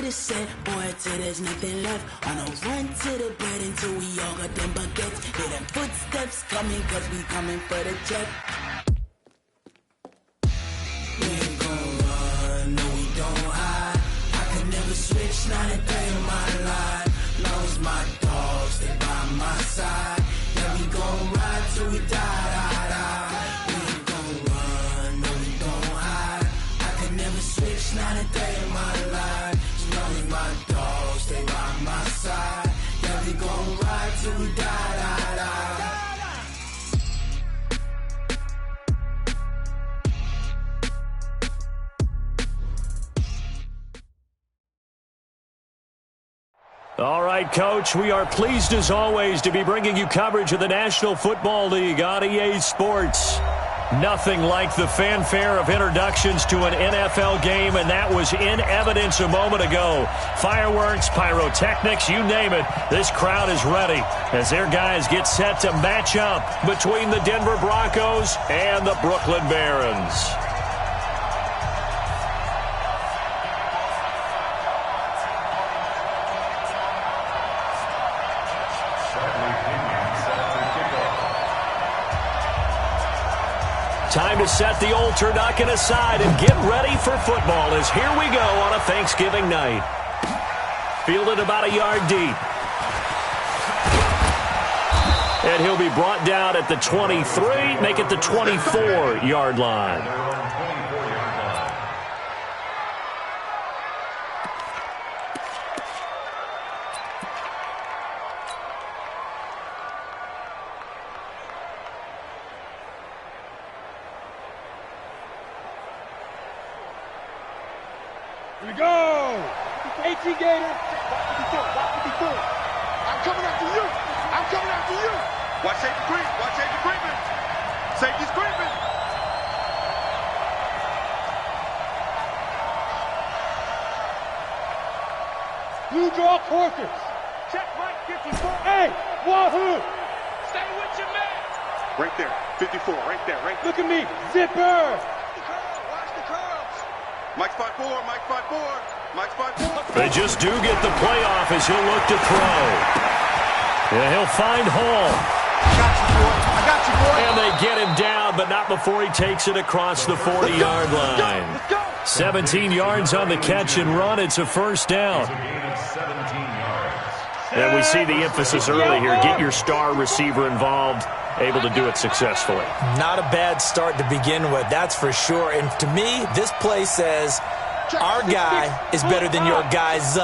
to the set, boy, till there's nothing left. On a run to the bed until we all got them baguettes. Hear them footsteps coming, cause we coming for the check. We ain't gon' run, no we don't hide. I could never switch, not a day in my life. Long as my dogs, they by my side. Yeah, we gon' ride till we die. We ain't gon' run, no we don't hide. I could never switch, not a day in my life. As long as my dogs, they by my side. Yeah, we gon' ride till we die. All right, Coach, we are pleased as always to be bringing you coverage of the National Football League on EA Sports. Nothing like the fanfare of introductions to an NFL game, and that was in evidence a moment ago. Fireworks, pyrotechnics, you name it. This crowd is ready as their guys get set to match up between the Denver Broncos and the Brooklyn Barons. Time to set the old turducken aside and get ready for football as here we go on a Thanksgiving night. Fielded about a yard deep. And he'll be brought down at the 23, make it the 24-yard line. Here we go! AT Gator! Watch 54. I'm coming after you! I'm coming after you! Watch safety creep! Watch safety creeping! Safety's creeping! Blue draw quarters! Check Mike 54! Hey! Wahoo! Stay with your man! Right there, 54, right there, right there. Look at me! Zipper! Mike's 5-4, Mike's 5-4, Mike's 5-4. They just do get the playoff as he'll look to throw. Yeah, he'll find Hall. I got you, boy. And they get him down, but not before he takes it across the 40-yard line. Let's go. 17 yards on the catch and run. It's a first down. And we see the emphasis early here. Get your star receiver involved. Able to do it successfully. Not a bad start to begin with, that's for sure. And to me, this play says our guy is better than your guys.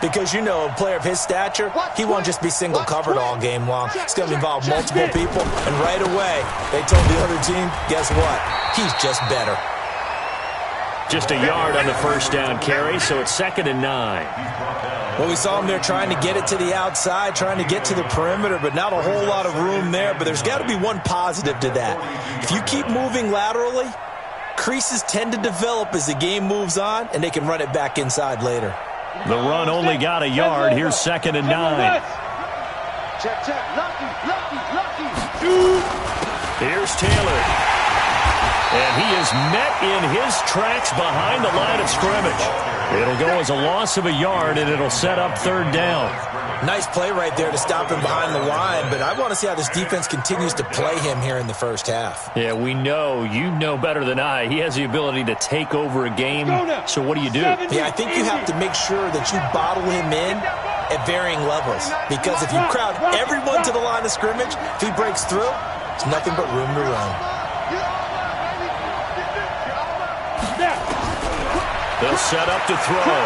Because, you know, a player of his stature, he won't just be single covered all game long. It's going to involve multiple people. And right away, they told the other team, guess what? He's just better. Just a yard on the first down carry, so it's 2nd and 9. Well, we saw him there trying to get it to the outside, trying to get to the perimeter, but not a whole lot of room there. But there's got to be one positive to that. If you keep moving laterally, creases tend to develop as the game moves on, and they can run it back inside later. The run only got a yard. Here's 2nd and 9. Check, check. Lucky. Here's Taylor. And he is met in his tracks behind the line of scrimmage. It'll go as a loss of a yard, and it'll set up 3rd down. Nice play right there to stop him behind the line, but I want to see how this defense continues to play him here in the first half. Yeah, we know. You know better than I. He has the ability to take over a game. So what do you do? Yeah, I think you have to make sure that you bottle him in at varying levels. Because if you crowd everyone to the line of scrimmage, if he breaks through, it's nothing but room to run. They'll set up to throw.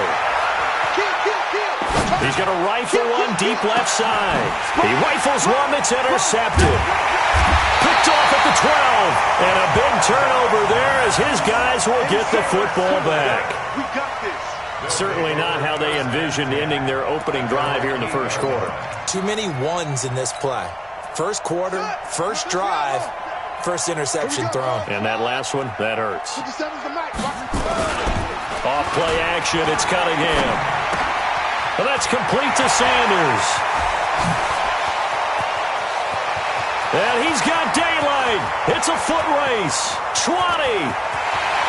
He's going to rifle one deep left side. He rifles one that's intercepted. Picked off at the 12. And a big turnover there as his guys will get the football back. Certainly not how they envisioned ending their opening drive here in the first quarter. Too many ones in this play. First quarter, first drive, first interception thrown. And that last one, that hurts. Off play action, it's Cunningham. Well, that's complete to Sanders. And he's got daylight. It's a foot race. 20.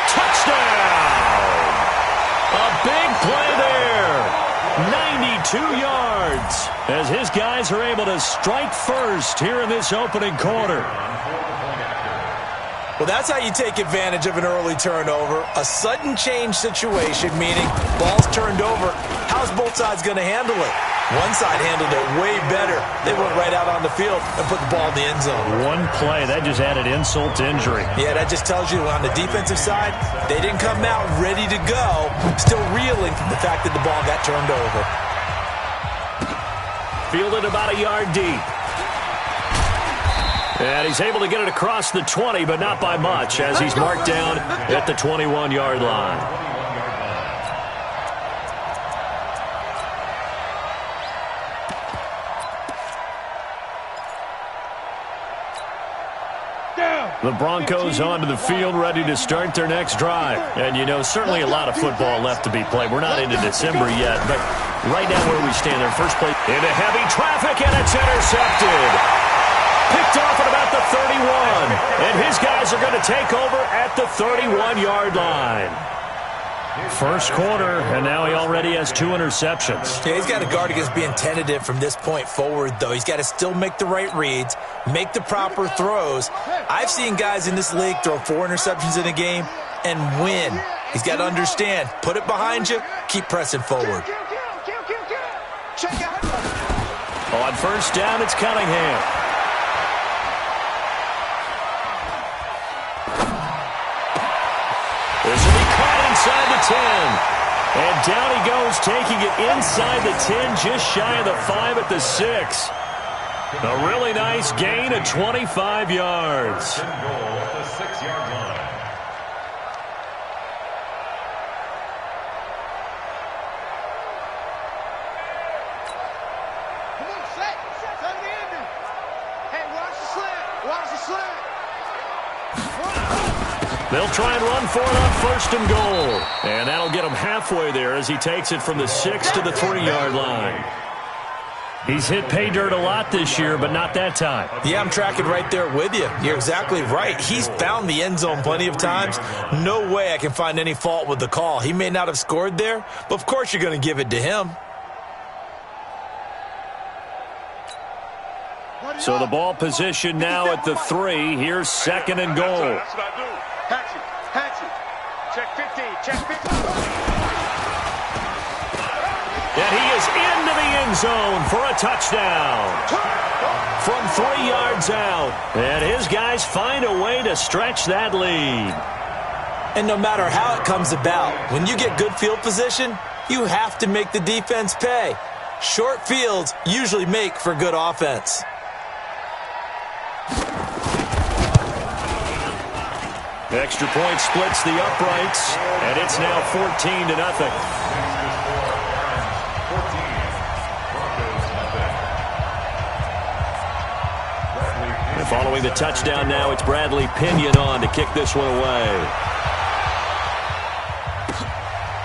Touchdown. A big play there. 2 yards as his guys are able to strike first here in this opening quarter. Well, that's how you take advantage of an early turnover. A sudden change situation, meaning ball's turned over. How's both sides going to handle it? One side handled it way better. They went right out on the field and put the ball in the end zone. One play, that just added insult to injury. Yeah, that just tells you on the defensive side, they didn't come out ready to go, still reeling from the fact that the ball got turned over. Fielded about a yard deep. And he's able to get it across the 20, but not by much, as he's marked down at the 21-yard line. The Broncos onto the field, ready to start their next drive. And, you know, certainly a lot of football left to be played. We're not into December yet, but right now where we stand, their first play into heavy traffic, and it's intercepted. Picked off at about the 31. And his guys are going to take over at the 31-yard line. First quarter, and now he already has 2 interceptions. Yeah, he's got to guard against being tentative from this point forward, though. He's got to still make the right reads, make the proper throws. I've seen guys in this league throw 4 interceptions in a game and win. He's got to understand, put it behind you, keep pressing forward. On first down, it's Cunningham. This will be caught inside the 10. And down he goes, taking it inside the 10, just shy of the 5 at the 6. A really nice gain of 25 yards. Goal at the 6-yard line. Come on, set the ending. Hey, watch the slant. Watch the slant. They'll try and run for it on first and goal. And that'll get him halfway there as he takes it from the 6 to the 3-yard line. He's hit pay dirt a lot this year, but not that time. Yeah, I'm tracking right there with you. You're exactly right. He's found the end zone plenty of times. No way I can find any fault with the call. He may not have scored there, but of course you're going to give it to him. So the ball position now at the 3. Here's second and goal. That's what I do. Hatch it. Check 15. Check 15. And he is into the end zone for a touchdown. From 3 yards out. And his guys find a way to stretch that lead. And no matter how it comes about, when you get good field position, you have to make the defense pay. Short fields usually make for good offense. Extra point splits the uprights, and it's now 14-0. And following the touchdown now, it's Bradley Pinion on to kick this one away.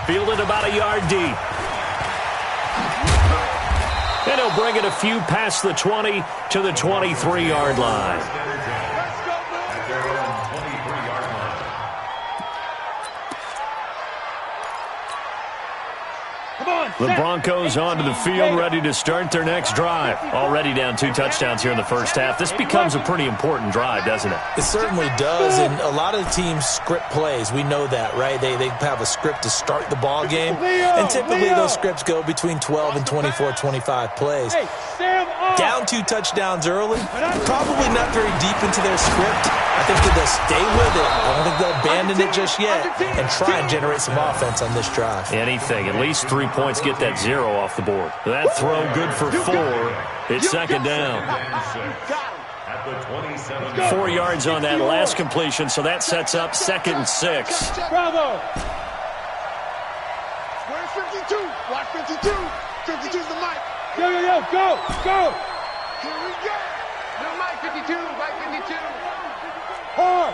Fielded about a yard deep. And he'll bring it a few past the 20 to the 23-yard line. The Broncos onto the field, ready to start their next drive. Already down 2 touchdowns here in the first half. This becomes a pretty important drive, doesn't it? It certainly does, and a lot of the teams script plays. We know that, right? They have a script to start the ball game, and typically those scripts go between 12 and 24, 25 plays. Down 2 touchdowns early, probably not very deep into their script. I think that they'll stay with it. I don't think they'll abandon it just yet and try and generate some offense on this drive. Anything, at least 3 points, get that 0 off the board. That throw good for 4. It's second down. 4 yards on that last completion, so that sets up 2nd and 6. Bravo. Where's 52? Watch 52. 52's the mic. Yo, go. Here we go. No, Mike 52. Mike 52. Hard.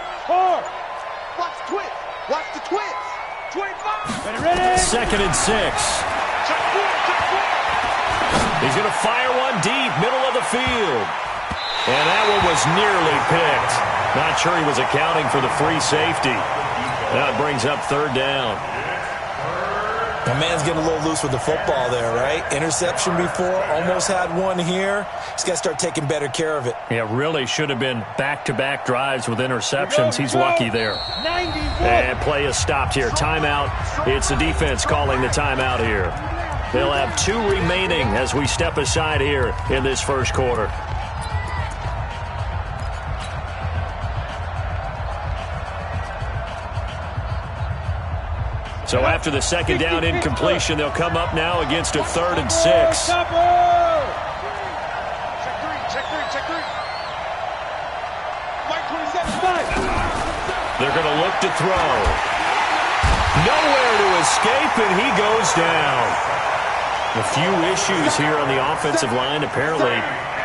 Watch the twist. Watch the twist. 25. Ready. 2nd and 6. He's going to fire one deep, middle of the field. And that one was nearly picked. Not sure he was accounting for the free safety. That brings up 3rd down. My man's getting a little loose with the football there, right? Interception before, almost had one here. He's got to start taking better care of it. Yeah, really should have been back-to-back drives with interceptions. He's lucky there. And play is stopped here. Timeout. It's the defense calling the timeout here. They'll have 2 remaining as we step aside here in this first quarter. So after the second down incompletion, they'll come up now against a 3rd and 6. Check three. Mike 27. They're going to look to throw. Nowhere to escape, and he goes down. A few issues here on the offensive line. Apparently,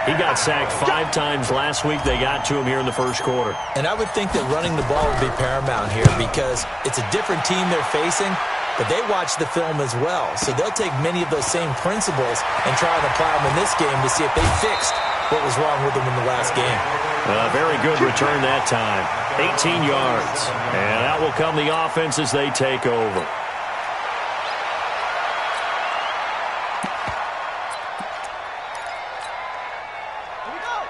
he got sacked 5 times last week. They got to him here in the first quarter. And I would think that running the ball would be paramount here because it's a different team they're facing, but they watch the film as well. So they'll take many of those same principles and try and apply them in this game to see if they fixed what was wrong with them in the last game. Very good return that time. 18 yards. And out will come the offense as they take over.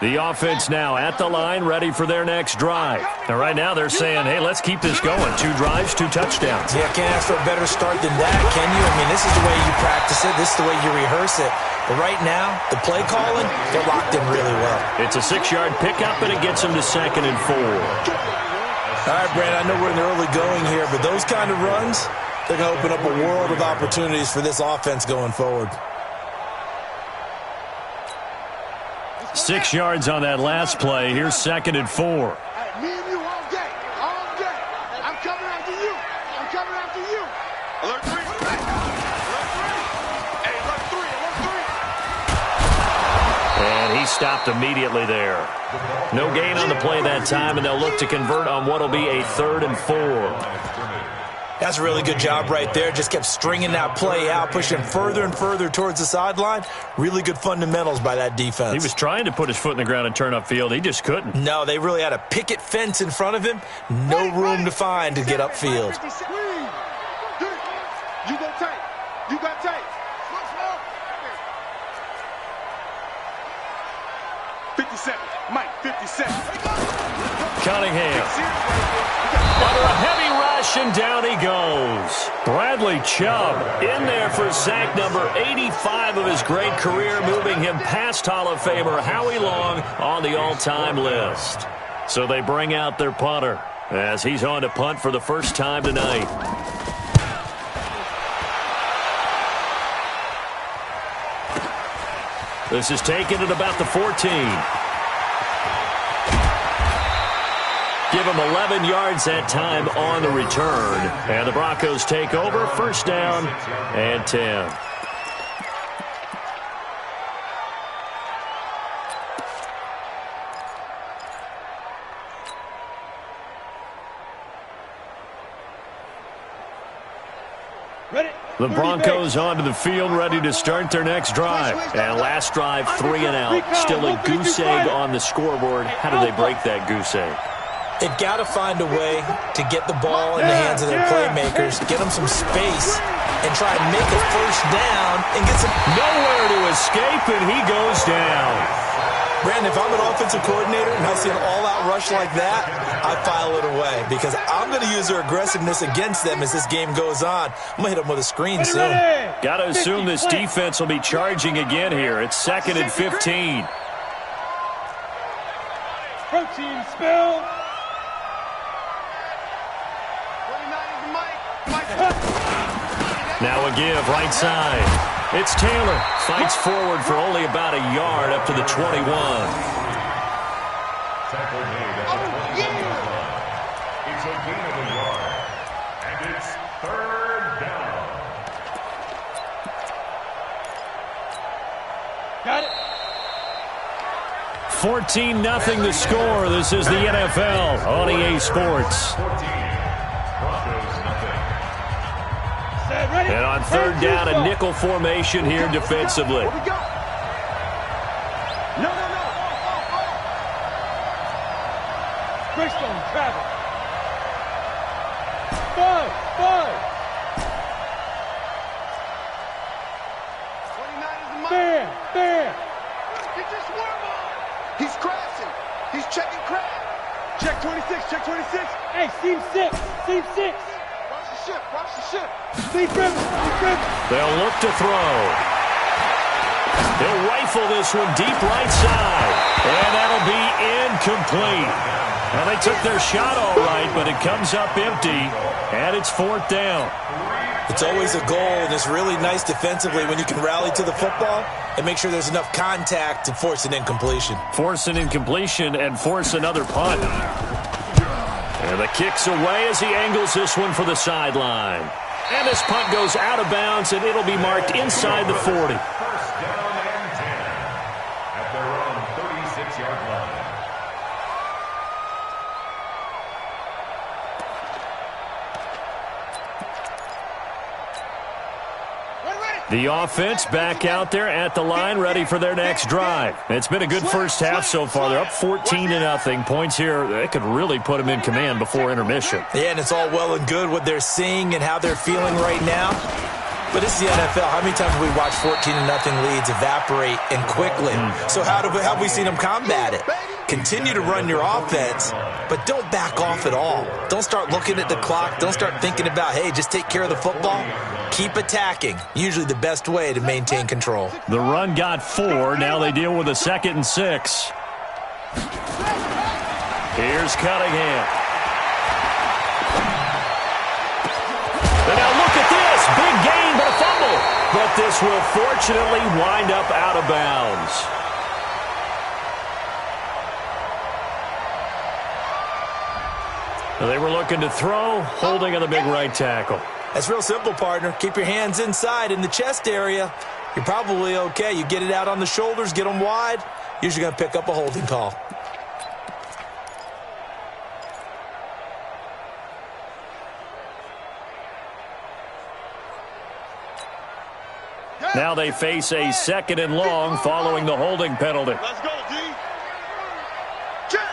The offense now at the line, ready for their next drive. And right now they're saying, hey, let's keep this going. 2 drives, 2 touchdowns. Yeah, can't ask for a better start than that, can you? I mean, this is the way you practice it. This is the way you rehearse it. But right now, the play calling, they're locked in really well. It's a 6-yard pickup, and it gets them to 2nd and 4. All right, Brandon, I know we're in the early going here, but those kind of runs, they're going to open up a world of opportunities for this offense going forward. 6 yards on that last play. Here's 2nd and 4. Me and you all day. I'm coming after you. Alert 3. Hey, alert 3. And he stopped immediately there. No gain on the play that time, and they'll look to convert on what will be a 3rd and 4. That's a really good job right there. Just kept stringing that play out, pushing further and further towards the sideline. Really good fundamentals by that defense. He was trying to put his foot in the ground and turn upfield. He just couldn't. No, they really had a picket fence in front of him. No room to find to get upfield. You go tight. You got tight. 57. Mike, 57. Cunningham. Under a heavy rush, and down he goes. Bradley Chubb in there for sack number 85 of his great career, moving him past Hall of Famer Howie Long on the all-time list. So they bring out their punter as he's on to punt for the first time tonight. This is taken at about the 14. Give him 11 yards that time on the return. And the Broncos take over, 1st down and 10. The Broncos onto the field, ready to start their next drive. And last drive, 3 and out. Still a goose egg on the scoreboard. How do they break that goose egg? They've got to find a way to get the ball in the hands of their playmakers, get them some space, and try and make a 1st down and get some... Nowhere to escape, and he goes down. Brandon, if I'm an offensive coordinator and I see an all-out rush like that, I file it away because I'm going to use their aggressiveness against them as this game goes on. I'm going to hit them with a screen soon. Got to assume this defense will be charging again here. It's 2nd and 15. Protein spill. Now a give, right side. It's Taylor. Fights forward for only about a yard up to the 21. It's a gain of a yard, and it's 3rd down. Got it. 14-0 the score. This is the NFL on EA Sports. And on 3rd down, a nickel formation here defensively. No. Greystone, travel. 5. Fair. Get your swerve on. He's crashing. He's checking crash. Check 26. Hey, seam 6. Watch the ship. Seam 7. They'll look to throw. He'll rifle this one deep right side. And that'll be incomplete. Well, they took their shot all right, but it comes up empty. And it's 4th down. It's always a goal, and it's really nice defensively when you can rally to the football and make sure there's enough contact to force an incompletion. Force an incompletion and force another punt. And the kick's away as he angles this one for the sideline. And this punt goes out of bounds, and it'll be marked inside the 40. First down and 10 at their own 36-yard line. The offense back out there at the line, ready for their next drive. It's been a good first half so far. They're up 14-0. Points here, they could really put them in command before intermission. Yeah, and it's all well and good what they're seeing and how they're feeling right now. But it's the NFL. How many times have we watched 14-0 leads evaporate and quickly? So how have we seen them combat it? Continue to run your offense, but don't back off at all. Don't start looking at the clock. Don't start thinking about, hey, just take care of the football. Keep attacking. Usually the best way to maintain control. The run got 4. Now they deal with a 2nd and 6. Here's Cunningham. And now look at this. Big gain, but a fumble. But this will fortunately wind up out of bounds. They were looking to throw, holding on the big right tackle. That's real simple, partner. Keep your hands inside in the chest area. You're probably okay. You get it out on the shoulders, get them wide. Usually going to pick up a holding call. Now they face a 2nd and long following the holding penalty. Let's go, D. Check.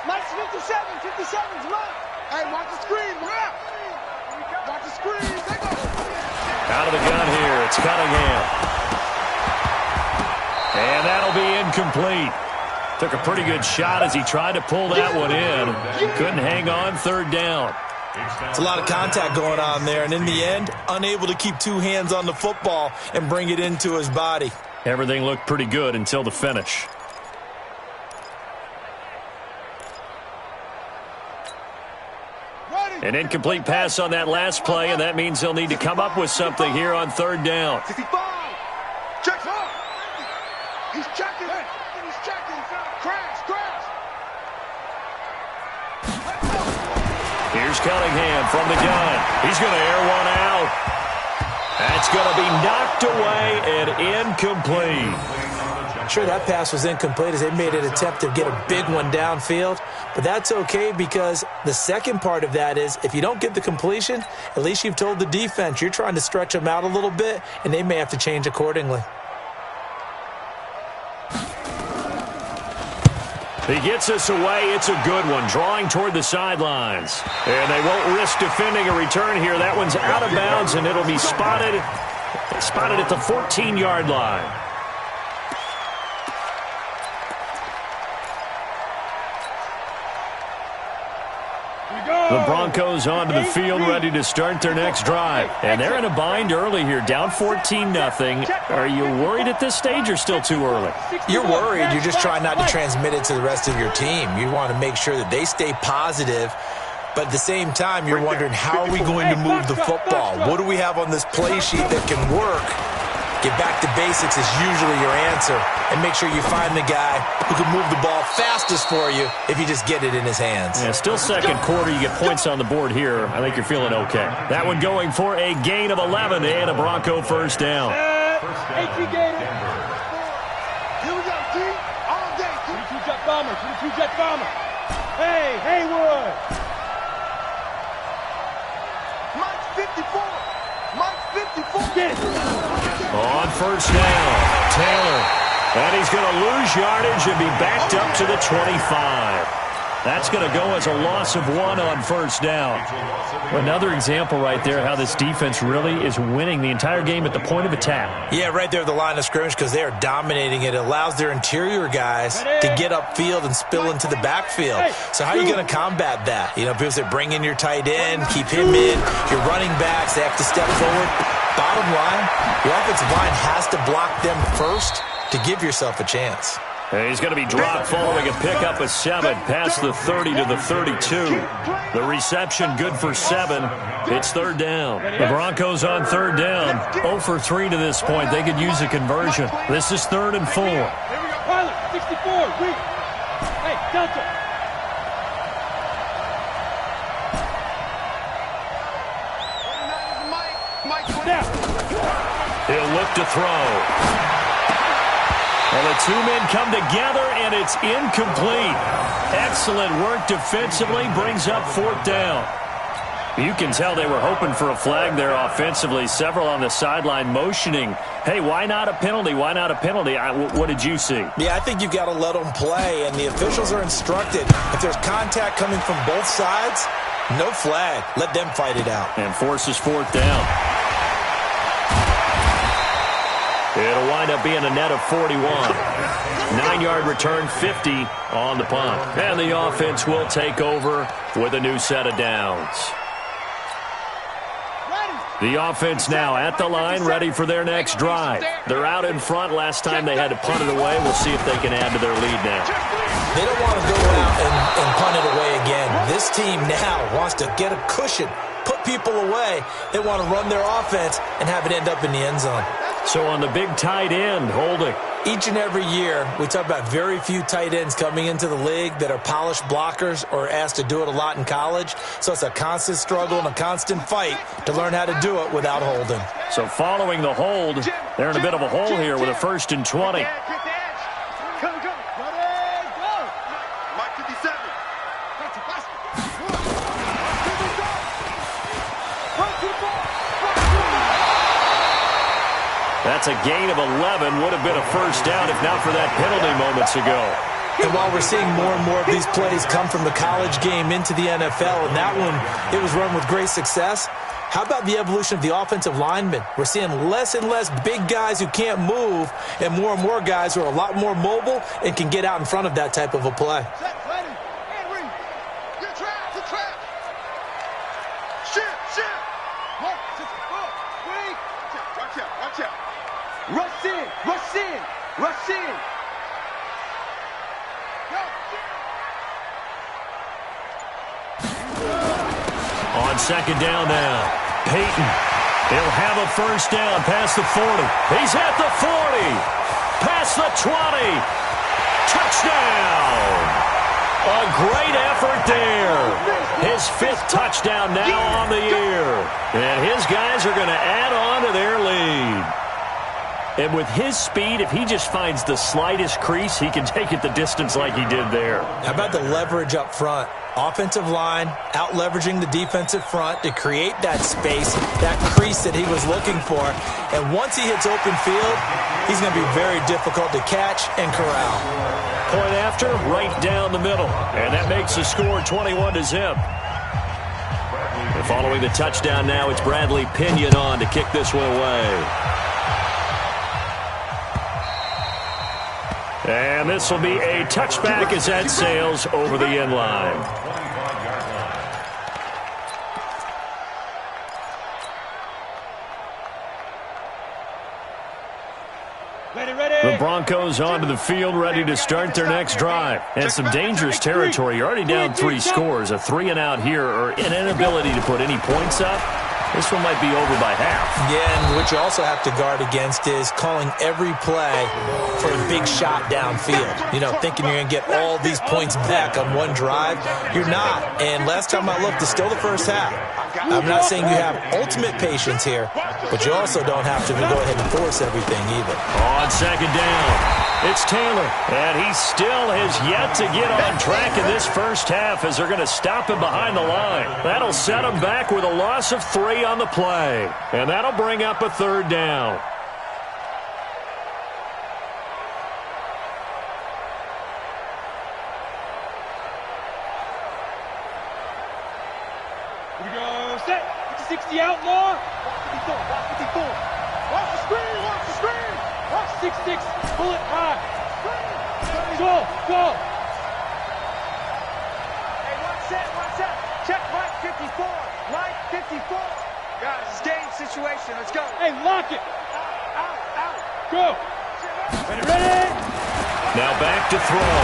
Nice 57's left. Hey, watch the screen. We're up. Watch the screen. Out of the gun here, it's Cunningham. And that'll be incomplete. Took a pretty good shot as he tried to pull that one in. Couldn't hang on, 3rd down. It's a lot of contact going on there, and in the end, unable to keep 2 hands on the football and bring it into his body. Everything looked pretty good until the finish. An incomplete pass on that last play, and that means they'll need to come up with something here on 3rd down. 65. Check. He's checking. Crash. Here's Cunningham from the gun. He's going to air one out. That's going to be knocked away and incomplete. Sure, that pass was incomplete as they made an attempt to get a big one downfield, but that's okay because the second part of that is if you don't get the completion, at least you've told the defense you're trying to stretch them out a little bit, and they may have to change accordingly. He gets us away. It's a good one, drawing toward the sidelines. And they won't risk defending a return here. That one's out of bounds, and it'll be spotted at the 14-yard line. The Broncos onto the field, ready to start their next drive. And they're in a bind early here, down 14-0. Are you worried at this stage or still too early? You're worried. You're just trying not to transmit it to the rest of your team. You want to make sure that they stay positive. But at the same time, you're wondering, how are we going to move the football? What do we have on this play sheet that can work? Get back to basics is usually your answer. And make sure you find the guy who can move the ball fastest for you if you just get it in his hands. Yeah, still second quarter. You get points on the board here. I think you're feeling okay. That one going for a gain of 11 and a Bronco first down. Here we go, D. All day. 22 jet bomber. Hey, Haywood. Mike's 54. On first down, Taylor. And he's going to lose yardage and be backed up to the 25. That's going to go as a loss of 1 on first down. Another example right there how this defense really is winning the entire game at the point of attack. Yeah, right there at the line of scrimmage because they are dominating it. It allows their interior guys to get upfield and spill into the backfield. So how are you going to combat that? You know, people say bring in your tight end, keep him in. Your running backs, they have to step forward. Bottom line, your offensive line has to block them first to give yourself a chance. He's going to be dropped following a pickup of 7, past the 30 to the 32. The reception good for 7. It's third down. The Broncos on third down. 0 for 3 to this point. They could use a conversion. This is 3rd and 4. Here we go. Pilot, 64. Hey, Delta. He'll look to throw. Well, the two men come together, and it's incomplete. Excellent work defensively, brings up 4th down. You can tell they were hoping for a flag there offensively. Several on the sideline motioning, hey, why not a penalty? Why not a penalty? What did you see? Yeah, I think you got to let them play, and the officials are instructed. If there's contact coming from both sides, no flag. Let them fight it out. And forces 4th down. It'll wind up being a net of 41. 9-yard return, 50 on the punt. And the offense will take over with a new set of downs. The offense now at the line, ready for their next drive. They're out in front. Last time they had to punt it away. We'll see if they can add to their lead now. They don't want to go out and punt it away again. This team now wants to get a cushion, put people away. They want to run their offense and have it end up in the end zone. So on the big tight end, holding. Each and every year, we talk about very few tight ends coming into the league that are polished blockers or asked to do it a lot in college. So it's a constant struggle and a constant fight to learn how to do it without holding. So following the hold, they're in a bit of a hole here with a 1st and 20. That's a gain of 11. Would have been a first down if not for that penalty moments ago. And while we're seeing more and more of these plays come from the college game into the NFL, and that one, it was run with great success, how about the evolution of the offensive linemen? We're seeing less and less big guys who can't move and more guys who are a lot more mobile and can get out in front of that type of a play. Rush in. On second down now, Peyton. He'll have a first down past the 40. He's at the 40. Past the 20. Touchdown. A great effort there. His 5th touchdown now on the year. And his guys are going to add on to their lead. And with his speed, if he just finds the slightest crease, he can take it the distance like he did there. How about the leverage up front? Offensive line out-leveraging the defensive front to create that space, that crease that he was looking for. And once he hits open field, he's going to be very difficult to catch and corral. Point after, right down the middle. And that makes the score 21-0. And following the touchdown now, it's Bradley Pinion on to kick this one away. And this will be a touchback as that sails over the end line. The Broncos onto the field, ready to start their next drive. And some dangerous territory. You're already down 3 scores. A 3-and-out here, or an inability to put any points up. This one might be over by half. Yeah, and what you also have to guard against is calling every play for a big shot downfield. You know, thinking you're going to get all these points back on one drive. You're not. And last time I looked, it's still the first half. I'm not saying you have ultimate patience here, but you also don't have to go ahead and force everything either. On second down, it's Taylor, and he still has yet to get on track in this first half as they're going to stop him behind the line. That'll set him back with a loss of 3 on the play, and that'll bring up a 3rd down. 60 outlaw. Watch 54. Watch the screen. Watch the screen. Watch 6-6. Pull it high. Go. Hey, one set. Check Mike 54. Mike 54. Guys, it's game situation. Let's go. Hey, lock it. Out. Go. Ready. Now back to throw.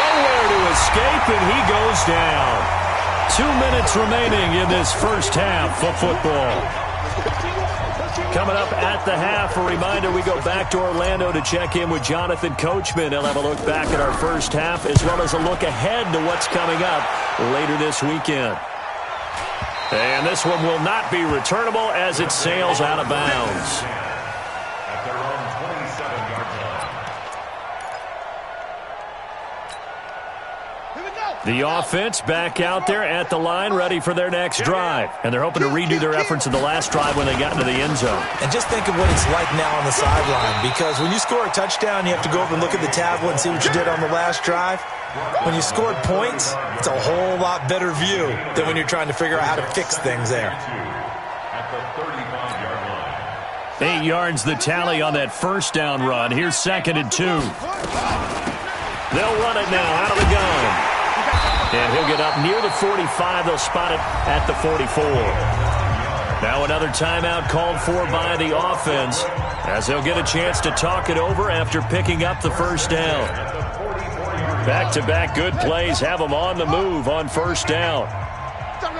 Nowhere to escape, and he goes down. 2 minutes remaining in this first half of football. Coming up at the half, a reminder, we go back to Orlando to check in with Jonathan Coachman. He'll have a look back at our first half, as well as a look ahead to what's coming up later this weekend. And this one will not be returnable as it sails out of bounds. At their own 27-yard line. The offense back out there at the line, ready for their next drive. And they're hoping to redo their efforts of the last drive when they got into the end zone. And just think of what it's like now on the sideline, because when you score a touchdown, you have to go over and look at the tablet and see what you did on the last drive. When you scored points, it's a whole lot better view than when you're trying to figure out how to fix things there. At the 35-yard line. 8 yards the tally on that first down run. Here's 2nd and 2. They'll run it now out of the gun. And he'll get up near the 45. They'll spot it at the 44. Now another timeout called for by the offense, as they'll get a chance to talk it over after picking up the first down. Back-to-back good plays have them on the move on first down. Kill.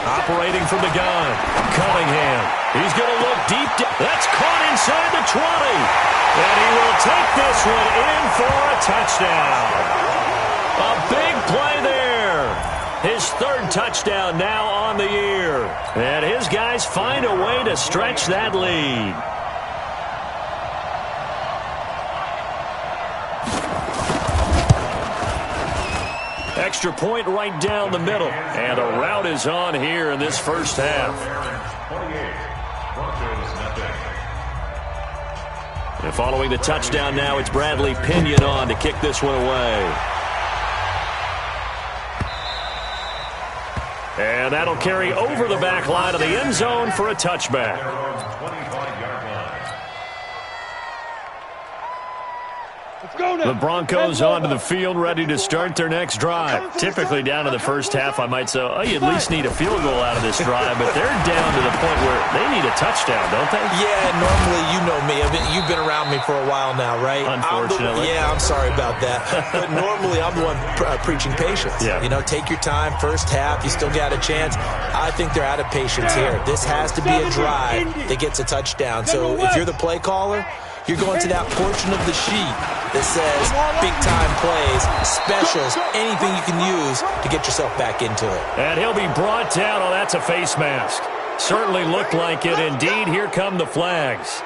Operating from the gun, Cunningham. He's going to look deep. That's caught inside the 20. And he will take this one in for a touchdown. A big play there. His 3rd touchdown now on the year. And his guys find a way to stretch that lead. Extra point right down the middle. And the route is on here in this first half. 28. Broncos nothing. And following the touchdown now, it's Bradley Pinion on to kick this one away. And that'll carry over the back line of the end zone for a touchback. 25-yard line. The Broncos onto the field, ready to start their next drive. Typically down to the first half, I might say, oh, you at least need a field goal out of this drive, but they're down to the point where they need a touchdown, don't they? Yeah, normally, you know me. You've been around me for a while now, right? Unfortunately. I'm sorry about that. But normally, I'm the one preaching patience. Yeah. You know, take your time, first half, you still got a chance. I think they're out of patience here. This has to be a drive that gets a touchdown. So if you're the play caller, you're going to that portion of the sheet that says big-time plays, specials, anything you can use to get yourself back into it. And he'll be brought down. Oh, that's a face mask. Certainly looked like it. Indeed, here come the flags.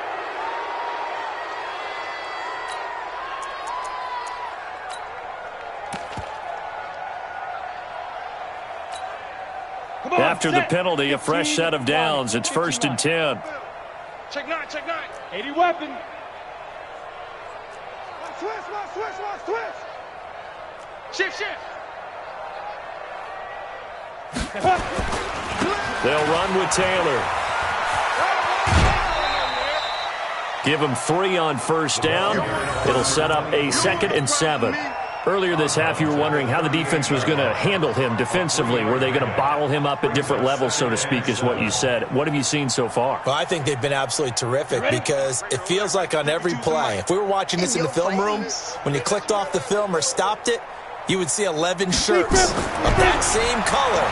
After the penalty, a fresh set of downs. It's 1st and 10. Check 9. 80 weapon. Switch. Shift. They'll run with Taylor. Give him 3 on first down. It'll set up a 2nd and 7. Earlier this half, you were wondering how the defense was going to handle him defensively. Were they going to bottle him up at different levels, so to speak, is what you said. What have you seen so far? Well, I think they've been absolutely terrific because it feels like on every play, if we were watching this in the film room, when you clicked off the film or stopped it, you would see 11 shirts of that same color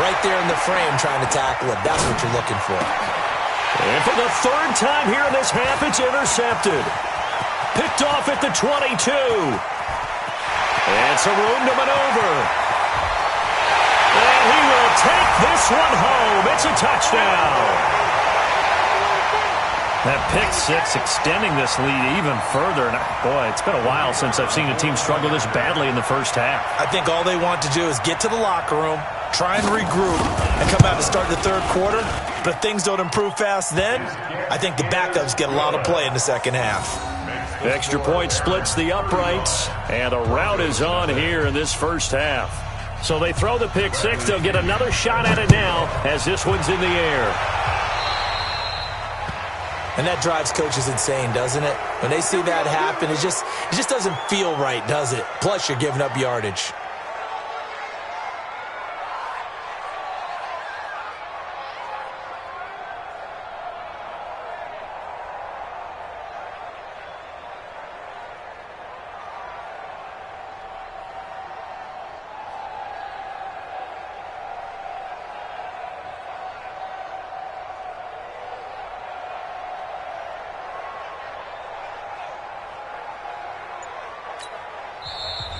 right there in the frame trying to tackle it. That's what you're looking for. And for the 3rd time here in this half, it's intercepted. Picked off at the 22. And some room to maneuver. And he will take this one home. It's a touchdown. That pick 6 extending this lead even further. And boy, it's been a while since I've seen a team struggle this badly in the first half. I think all they want to do is get to the locker room, try and regroup, and come out to start the 3rd quarter. But if things don't improve fast then, I think the backups get a lot of play in the second half. Extra point splits the uprights, and a rout is on here in this first half. So they throw the pick six. They'll get another shot at it now as this one's in the air. And that drives coaches insane, doesn't it? When they see that happen, it just doesn't feel right, does it? Plus, you're giving up yardage.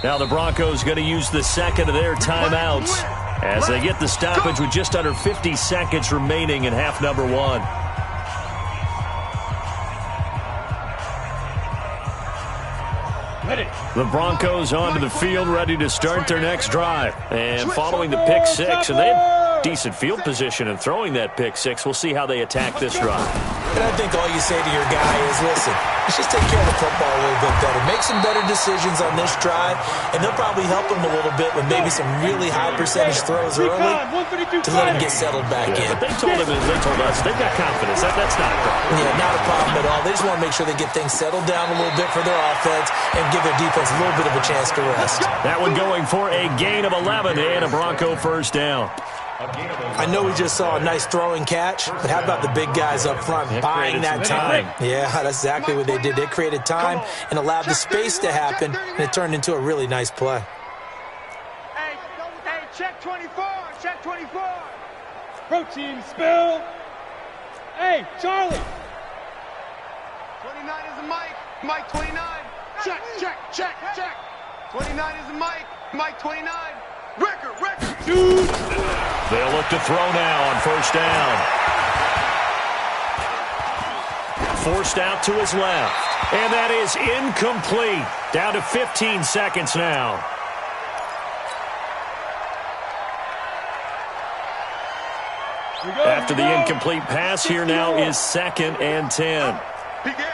Now the Broncos going to use the second of their timeouts as they get the stoppage with just under 50 seconds remaining in half number one. The Broncos onto the field ready to start their next drive. And following the pick six, and they had decent field position in throwing that pick six. We'll see how they attack this drive. And I think all you say to your guy is, listen, let's just take care of the football a little bit better. Make some better decisions on this drive, and they'll probably help him a little bit with maybe some really high percentage throws early to let him get settled back in. But they told us, they've got confidence. That's not a problem. Yeah, not a problem at all. They just want to make sure they get things settled down a little bit for their offense and give their defense a little bit of a chance to rest. That one going for a gain of 11 and a Bronco first down. I know we just saw a nice throwing catch, but how about the big guys up front buying that time? Yeah, that's exactly what they did. They created time and allowed the space to happen, and it turned into a really nice play. Hey, check 24, check 24. Protein spill. Hey, Charlie. 29 is a Mike. Mike 29. Check. 29 is a Mike 29. Record. Dude. They'll look to throw now on first down. Forced out to his left. And that is incomplete. Down to 15 seconds now. After the incomplete pass, here now is 2nd and 10. Begin.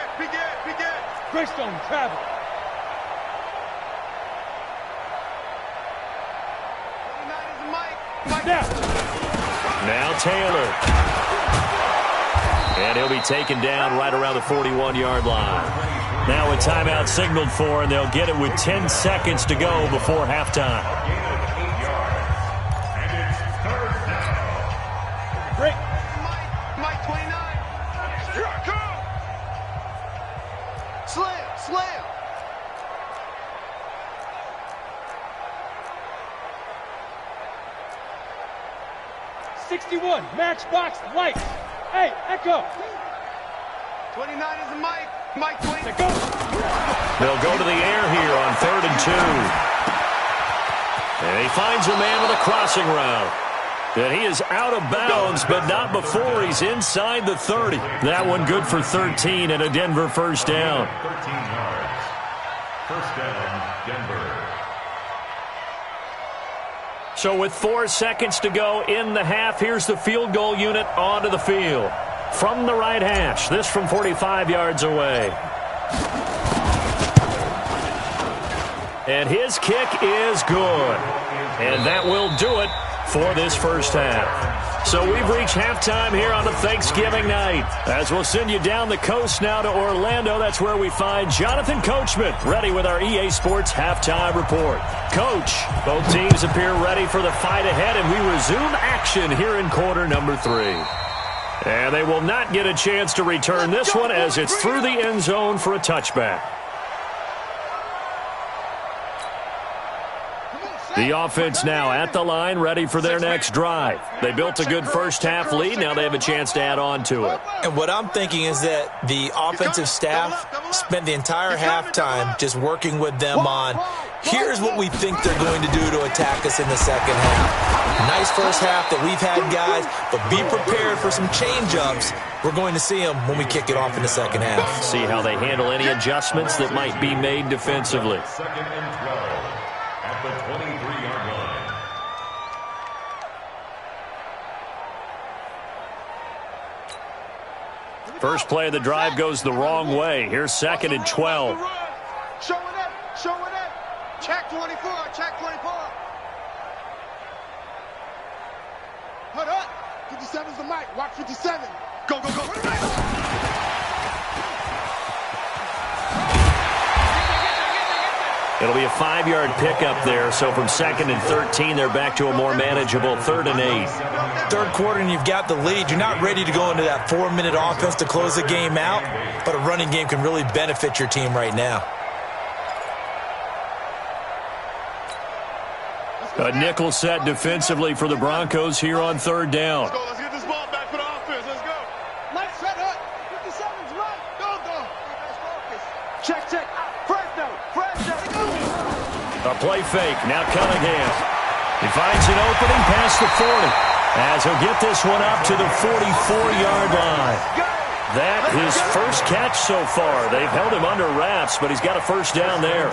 Greystone travel. Now Taylor. And he'll be taken down right around the 41-yard line. Now a timeout signaled for, and they'll get it with 10 seconds to go before halftime. Break. Mike 29. Here I come. Slam. 61, matchbox lights. Hey, Echo. 29 is a Mike 29. They'll go to the air here on 3rd and 2. And he finds a man with a crossing route. And he is out of bounds, but not before he's inside the 30. That one good for 13 and a Denver first down. 13 yards. First down, Denver. So with 4 seconds to go in the half, here's the field goal unit onto the field. From the right hash, this from 45 yards away. And his kick is good. And that will do it for this first half. So we've reached halftime here on a Thanksgiving night. As we'll send you down the coast now to Orlando, that's where we find Jonathan Coachman, ready with our EA Sports Halftime Report. Coach, both teams appear ready for the fight ahead, and we resume action here in quarter number 3. And they will not get a chance to return this one as it's through the end zone for a touchback. The offense now at the line, ready for their next drive. They built a good first-half lead. Now they have a chance to add on to it. And what I'm thinking is that the offensive staff spent the entire halftime just working with them on, here's what we think they're going to do to attack us in the second half. Nice first half that we've had, guys, but be prepared for some change-ups. We're going to see them when we kick it off in the second half. See how they handle any adjustments that might be made defensively. 2nd and 12 at the 23-yard line. First play of the drive goes the wrong way. Here's 2nd and 12. Show it up. Show it up. Check 24. Check 24. Hold up. 57's the mic. Watch 57. Go, go, go. It'll be a 5-yard pickup there. So from 2nd and 13, they're back to a more manageable 3rd and 8. Third quarter and you've got the lead. You're not ready to go into that 4-minute offense to close the game out, but a running game can really benefit your team right now. A nickel set defensively for the Broncos here on 3rd down. Let's go. Let's get this ball back for the offense. Let's go. Mike, set up. 57's right. Go, go. Check, check. Fresno. A play fake. Now Cunningham. He finds an opening past the 40. As he'll get this one up to the 44-yard line. That his first catch so far. They've held him under wraps, but he's got a first down there.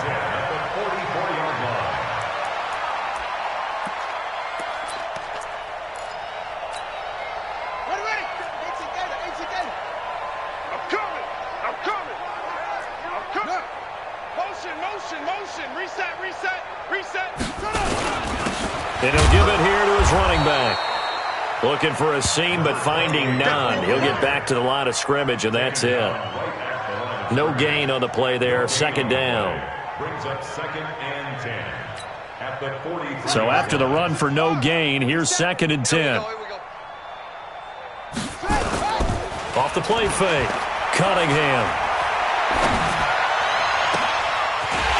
And he'll give it here to his running back. Looking for a seam, but finding none. He'll get back to the line of scrimmage, and that's it. No gain on the play there. 2nd down. Brings up 2nd and 10. At the 43. So after the run for no gain, here's 2nd and 10. Off the play fake. Cunningham.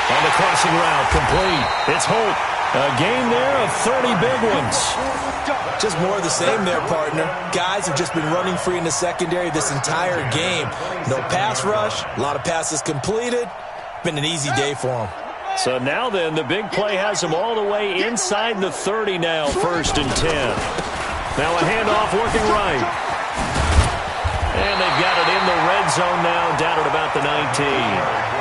On the crossing route, complete. It's Holt. A game there of 30 big ones. Just more of the same there, partner. Guys have just been running free in the secondary this entire game. No pass rush, a lot of passes completed. Been an easy day for them. So now then, the big play has them all the way inside the 30 now, 1st and 10. Now a handoff working right. And they've got it in the red zone now, down at about the 19.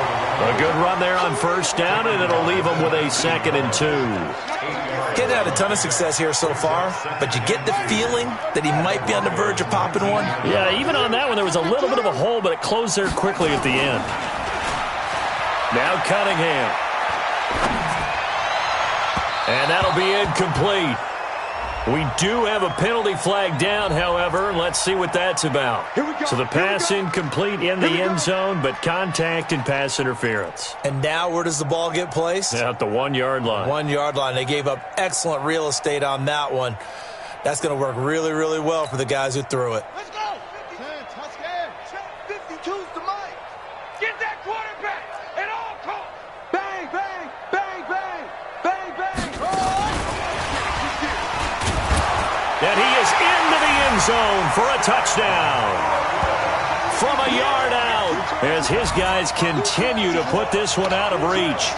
A good run there on 1st down, and it'll leave them with a 2nd and 2. Getting had a ton of success here so far, but you get the feeling that he might be on the verge of popping one. Yeah, even on that one, there was a little bit of a hole, but it closed there quickly at the end. Now Cunningham. And that'll be incomplete. We do have a penalty flag down, however. Let's see what that's about. So the pass incomplete in the end zone, but contact and pass interference. And now where does the ball get placed? At the 1-yard line. 1-yard line. They gave up excellent real estate on that one. That's going to work really, really well for the guys who threw it. Let's go. 52's the mic. Get that quarterback at all costs. Bang, bang, bang, bang, bang, bang. And he is into the end zone for a touchdown. From a yard out, as his guys continue to put this one out of reach.